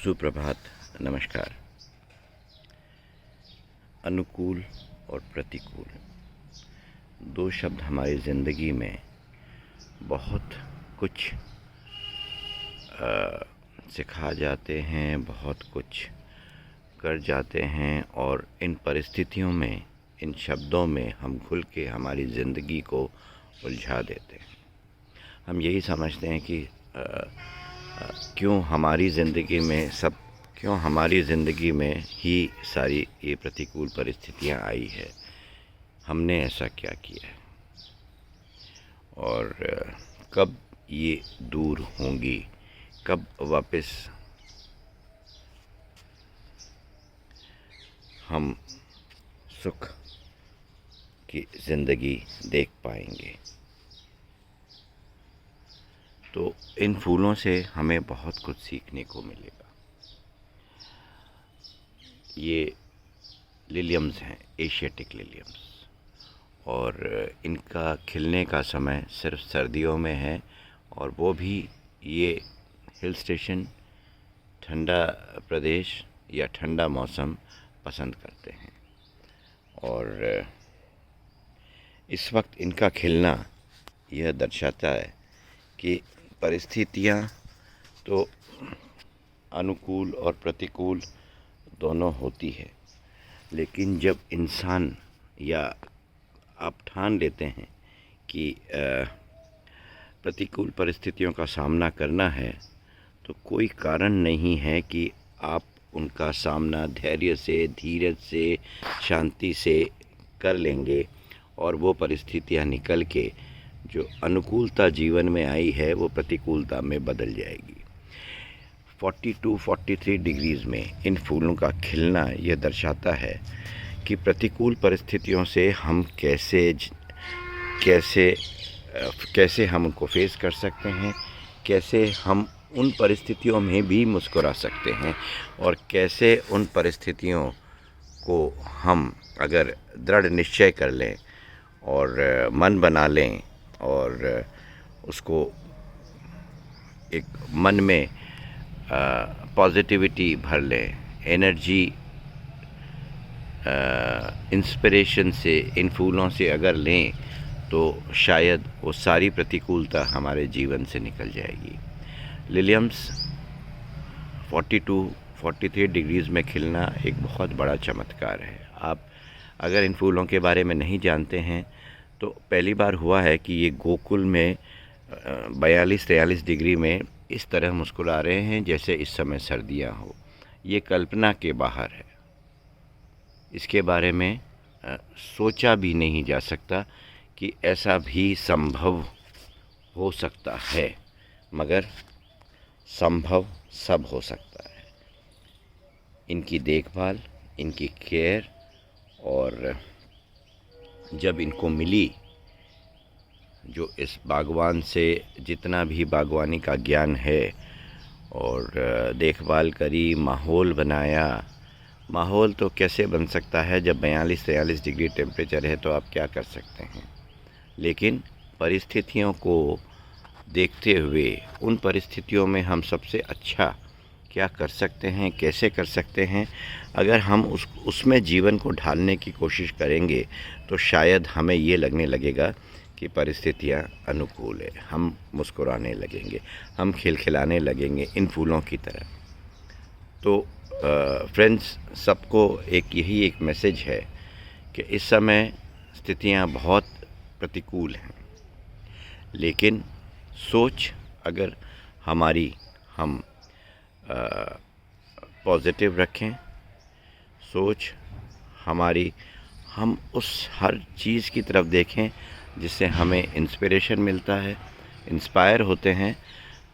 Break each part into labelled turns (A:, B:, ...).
A: सुप्रभात, नमस्कार। अनुकूल और प्रतिकूल दो शब्द हमारी ज़िंदगी में बहुत कुछ सिखा जाते हैं, बहुत कुछ कर जाते हैं और इन परिस्थितियों में, इन शब्दों में हम घुल के हमारी ज़िंदगी को उलझा देते हैं। हम यही समझते हैं कि क्यों हमारी ज़िंदगी में ही सारी ये प्रतिकूल परिस्थितियां आई है, हमने ऐसा क्या किया है और कब ये दूर होंगी, कब वापस हम सुख की ज़िंदगी देख पाएंगे। तो इन फूलों से हमें बहुत कुछ सीखने को मिलेगा। ये लिलियम्स हैं, एशियाटिक लिलियम्स, और इनका खिलने का समय सिर्फ सर्दियों में है, और वो भी ये हिल स्टेशन, ठंडा प्रदेश या ठंडा मौसम पसंद करते हैं। और इस वक्त इनका खिलना यह दर्शाता है कि परिस्थितियां तो अनुकूल और प्रतिकूल दोनों होती है, लेकिन जब इंसान या आप ठान लेते हैं कि प्रतिकूल परिस्थितियों का सामना करना है, तो कोई कारण नहीं है कि आप उनका सामना धैर्य से, धीरज से, शांति से कर लेंगे और वो परिस्थितियां निकल के जो अनुकूलता जीवन में आई है वो प्रतिकूलता में बदल जाएगी। 42-43 डिग्रीज़ में इन फूलों का खिलना यह दर्शाता है कि प्रतिकूल परिस्थितियों से हम कैसे हम उनको फेस कर सकते हैं, कैसे हम उन परिस्थितियों में भी मुस्कुरा सकते हैं, और कैसे उन परिस्थितियों को हम अगर दृढ़ निश्चय कर लें और मन बना लें और उसको एक मन में पॉजिटिविटी भर लें, एनर्जी, इंस्पिरेशन से इन फूलों से अगर लें, तो शायद वो सारी प्रतिकूलता हमारे जीवन से निकल जाएगी। लिलियम्स 42-43 डिग्रीज़ में खिलना एक बहुत बड़ा चमत्कार है। आप अगर इन फूलों के बारे में नहीं जानते हैं, तो पहली बार हुआ है कि ये गोकुल में 42-43 डिग्री में इस तरह मुस्कुरा रहे हैं जैसे इस समय सर्दियां हो। ये कल्पना के बाहर है, इसके बारे में सोचा भी नहीं जा सकता कि ऐसा भी संभव हो सकता है, मगर संभव सब हो सकता है। इनकी देखभाल, इनकी केयर, और जब इनको मिली, जो इस बागवान से जितना भी बागवानी का ज्ञान है, और देखभाल करी, माहौल बनाया। माहौल तो कैसे बन सकता है जब 42-43 डिग्री टेम्परेचर है, तो आप क्या कर सकते हैं। लेकिन परिस्थितियों को देखते हुए उन परिस्थितियों में हम सबसे अच्छा क्या कर सकते हैं, कैसे कर सकते हैं, अगर हम उसमें जीवन को ढालने की कोशिश करेंगे, तो शायद हमें ये लगने लगेगा कि परिस्थितियाँ अनुकूल है, हम मुस्कुराने लगेंगे, हम खिलखिलाने लगेंगे इन फूलों की तरह। तो फ्रेंड्स, सबको यही एक मैसेज है कि इस समय स्थितियाँ बहुत प्रतिकूल हैं, लेकिन सोच अगर हम पॉजिटिव रखें, सोच हम उस हर चीज़ की तरफ देखें जिससे हमें इंस्पिरेशन मिलता है, इंस्पायर होते हैं,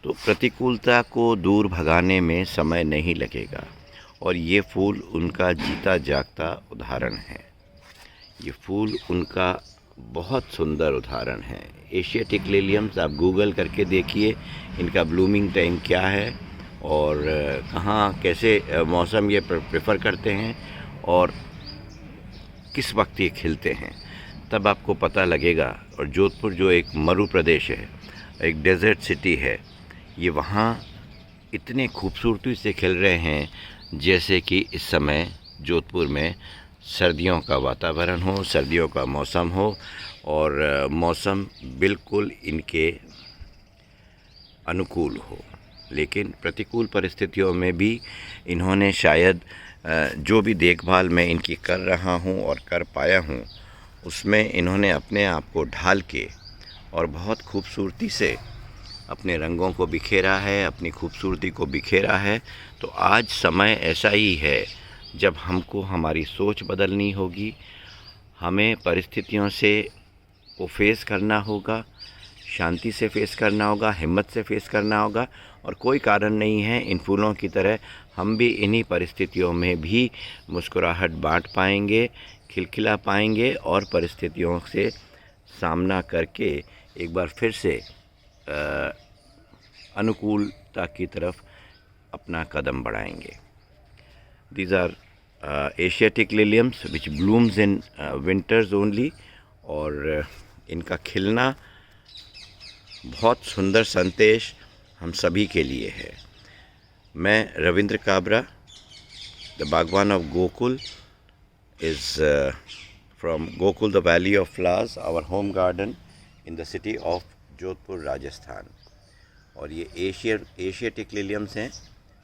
A: तो प्रतिकूलता को दूर भगाने में समय नहीं लगेगा। और ये फूल उनका जीता जागता उदाहरण है। ये फूल उनका बहुत सुंदर उदाहरण है। एशियाटिक लिलियम्स आप गूगल करके देखिए, इनका ब्लूमिंग टाइम क्या है और कहाँ कैसे मौसम ये प्रेफर करते हैं और किस वक्त ये खिलते हैं, तब आपको पता लगेगा। और जोधपुर जो एक मरु प्रदेश है, एक डेजर्ट सिटी है, ये वहाँ इतने खूबसूरती से खिल रहे हैं जैसे कि इस समय जोधपुर में सर्दियों का वातावरण हो, सर्दियों का मौसम हो, और मौसम बिल्कुल इनके अनुकूल हो। लेकिन प्रतिकूल परिस्थितियों में भी इन्होंने शायद जो भी देखभाल मैं इनकी कर रहा हूँ और कर पाया हूँ, उसमें इन्होंने अपने आप को ढाल के और बहुत खूबसूरती से अपने रंगों को बिखेरा है, अपनी खूबसूरती को बिखेरा है। तो आज समय ऐसा ही है जब हमको हमारी सोच बदलनी होगी, हमें परिस्थितियों से को फेस करना होगा, शांति से फेस करना होगा, हिम्मत से फेस करना होगा। और कोई कारण नहीं है, इन फूलों की तरह हम भी इन्हीं परिस्थितियों में भी मुस्कुराहट बांट पाएंगे, खिलखिला पाएंगे और परिस्थितियों से सामना करके एक बार फिर से अनुकूलता की तरफ अपना कदम बढ़ाएंगे। These are Asiatic liliums which blooms in winters only, और इनका खिलना बहुत सुंदर संदेश हम सभी के लिए है। मैं रविंद्र काबरा, द बागवान of Gokul, is from Gokul, the Valley of Flowers, our home garden in the city of Jodhpur, Rajasthan. और ये एशियाटिक लिलियम्स हैं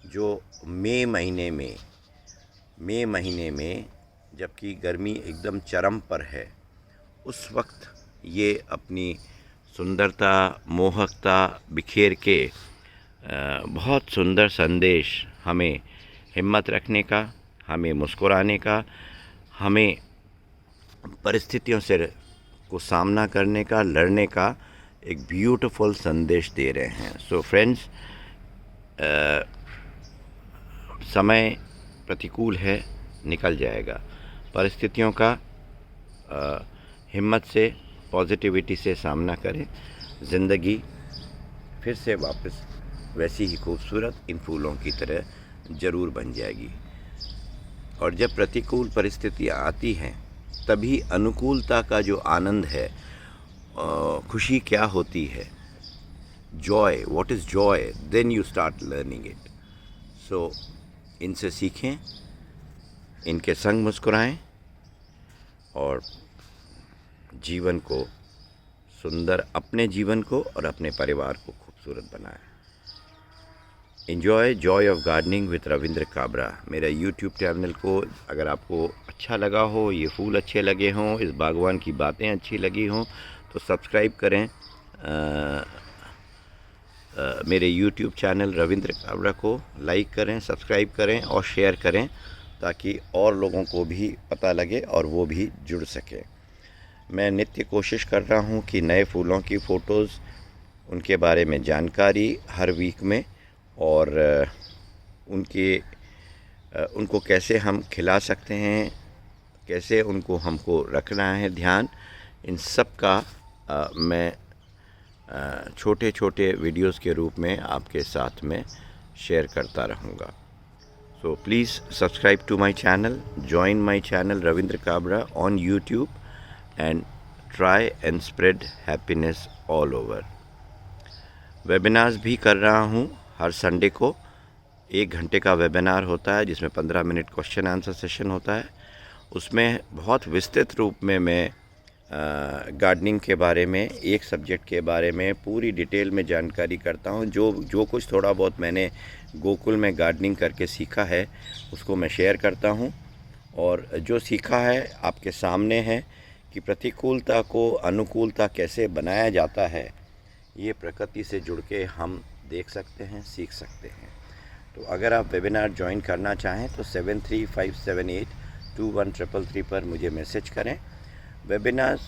A: जो मई महीने में जबकि गर्मी एकदम चरम पर है, उस वक्त ये अपनी सुंदरता, मोहकता बिखेर के बहुत सुंदर संदेश हमें हिम्मत रखने का, हमें मुस्कुराने का, हमें परिस्थितियों से को सामना करने का, लड़ने का एक ब्यूटीफुल संदेश दे रहे हैं। सो फ्रेंड्स, समय प्रतिकूल है, निकल जाएगा। परिस्थितियों का हिम्मत से, पॉजिटिविटी से सामना करें। ज़िंदगी फिर से वापस वैसी ही खूबसूरत इन फूलों की तरह ज़रूर बन जाएगी। और जब प्रतिकूल परिस्थितियाँ आती हैं, तभी अनुकूलता का जो आनंद है, खुशी क्या होती है, joy, what is joy, then you start learning it. So इनसे सीखें, इनके संग मुस्कुराएं और जीवन को सुंदर, अपने जीवन को और अपने परिवार को खूबसूरत बनाएं। Enjoy Joy of gardening with Ravindra Kabra. मेरा यूट्यूब चैनल को अगर आपको अच्छा लगा हो, ये फूल अच्छे लगे हों, इस बागवान की बातें अच्छी लगी हों, तो सब्सक्राइब करें मेरे यूट्यूब चैनल रविंद्र काबरा को, लाइक करें, सब्सक्राइब करें और शेयर करें, ताकि और लोगों को भी पता लगे और वो भी जुड़ सकें। मैं नित्य कोशिश कर रहा हूँ कि नए फूलों की फ़ोटोज़, उनके बारे में जानकारी हर वीक में, और उनको कैसे हम खिला सकते हैं, कैसे उनको हमको रखना है ध्यान, इन सब का मैं छोटे छोटे वीडियोस के रूप में आपके साथ में शेयर करता रहूँगा। So please subscribe to my channel, join my channel Ravindra Kabra on YouTube, and try and spread happiness all over। Webinars भी कर रहा हूँ, हर संडे को 1 घंटे का वेबिनार होता है, जिसमें 15 मिनट क्वेश्चन आंसर सेशन होता है। उसमें बहुत विस्तृत रूप में मैं गार्डनिंग के बारे में, एक सब्जेक्ट के बारे में पूरी डिटेल में जानकारी करता हूँ। जो कुछ थोड़ा बहुत मैंने गोकुल में गार्डनिंग करके सीखा है, उसको मैं शेयर करता हूँ। और जो सीखा है आपके सामने है कि प्रतिकूलता को अनुकूलता कैसे बनाया जाता है, ये प्रकृति से जुड़ के हम देख सकते हैं, सीख सकते हैं। तो अगर आप वेबिनार ज्वाइन करना चाहें तो 7357821333 पर मुझे मैसेज करें। वेबिनार्स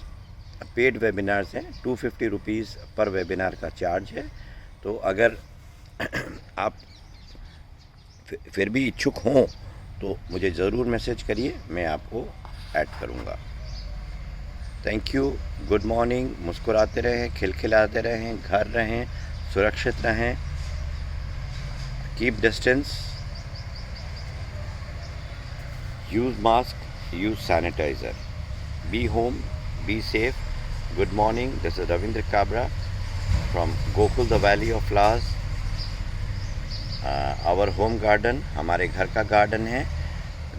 A: पेड वेबिनार्स हैं, 250 रुपीज़ पर वेबिनार का चार्ज है। तो अगर आप फिर भी इच्छुक हों तो मुझे ज़रूर मैसेज करिए, मैं आपको ऐड करूँगा। Thank you, good morning. मुस्कुराते रहें, खिलखिलाते रहें, घर रहें, सुरक्षित रहें, keep distance, use mask, use sanitiser, be home, be safe. Good morning, this is Ravindra Kabra from Gokul, the valley of flowers. Our home garden, हमारे घर का गार्डन है,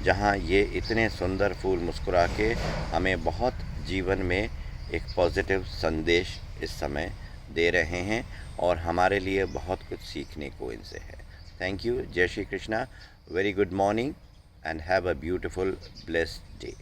A: जहाँ ये इतने सुंदर फूल मुस्कुरा के हमें बहुत जीवन में एक पॉजिटिव संदेश इस समय दे रहे हैं और हमारे लिए बहुत कुछ सीखने को इनसे है। Thank you. जय Shri Krishna. Very good morning and have a beautiful blessed day.